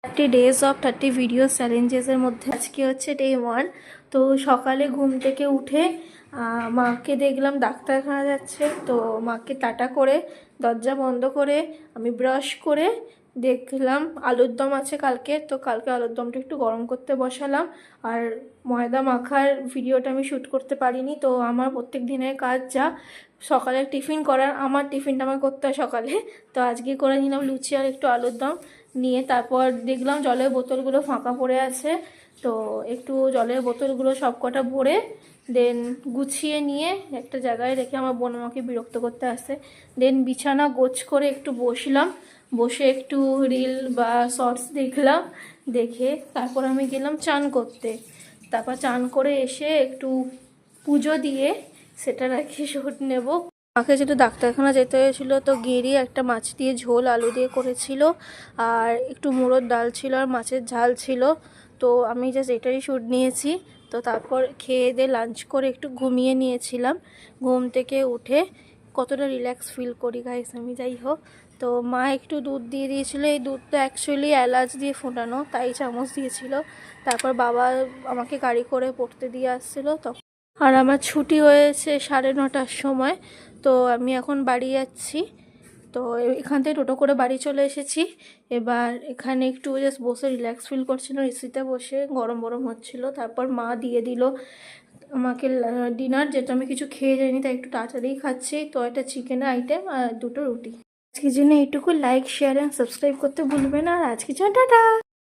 30 days of 30 video চ্যালেঞ্জেসের মধ্যে আজকে হচ্ছে ডে 1। তো সকালে ঘুম থেকে উঠে মাকে দেখলাম ডাক্তারখানা যাচ্ছে, তো মাকে টাটা করে দরজা বন্ধ করে আমি ব্রাশ করে দেখলাম আলুর দম আছে কালকে, তো কালকে আলুর দমটা একটু গরম করতে বসালাম। আর ময়দা মাখার ভিডিওটা আমি শ্যুট করতে পারিনি, তো আমার প্রত্যেক দিনের কাজ যা সকালে টিফিন করার, আমার টিফিনটা আমার করতে হয় সকালে, তো আজকে করে নিলাম লুচি আর একটু আলুর দম নিয়ে। তারপর দেখলাম জলের বোতলগুলো ফাঁকা পড়ে আছে, তো একটু জলের বোতলগুলো সব কটা ভরে দেন গুছিয়ে নিয়ে একটা জায়গায় রেখে, আমার বোন আমাকে বিরক্ত করতে আসে, দেন বিছানা গোছ করে একটু বসলাম, বসে একটু রিল বা শর্টস দেখলাম, দেখে তারপর আমি গেলাম চান করতে। তারপর চান করে এসে একটু পুজো দিয়ে সেটা রাখি শুট নেব। মাকে যেহেতু ডাক্তারখানা যেতে হয়েছিলো, তো গেঁড়ি একটা মাছ দিয়ে ঝোল আলু দিয়ে করেছিল, আর একটু মুড়োর ডাল ছিল আর মাছের ঝাল ছিল, তো আমি জাস্ট এটারই শ্যুট নিয়েছি। তো তারপর খেয়ে দিয়ে লাঞ্চ করে একটু ঘুমিয়ে নিয়েছিলাম। ঘুম থেকে উঠে কতটা রিল্যাক্স ফিল করি গাইস আমি। যাই হোক, তো মা একটু দুধ দিয়ে দিয়েছিলো, এই দুধটা অ্যাকচুয়ালি এলাচ দিয়ে ফোটানো, তাই চামচ দিয়েছিল। তারপর বাবা আমাকে গাড়ি করে পড়তে দিয়ে আসছিলো তখন, আর আমার ছুটি হয়েছে 9:30টার সময়। তো আমি এখন বাড়ি যাচ্ছি, তো এখান থেকে টোটো করে বাড়ি চলে এসেছি। এবার এখানে একটু জাস্ট বসে রিল্যাক্স ফিল করছিলাম, এসিতে বসে, গরম গরম হচ্ছিলো। তারপর মা দিয়ে দিল আমাকে ডিনার, যেটা আমি কিছু খেয়ে যাইনি, তাই একটু তাড়াতাড়ি খাচ্ছি। তো একটা চিকেনের আইটেম আর দুটো রুটি। আজকের জন্য এইটুকু। লাইক, শেয়ার অ্যান্ড সাবস্ক্রাইব করতে ভুলবে না। আর আজকের জন্য টাটা।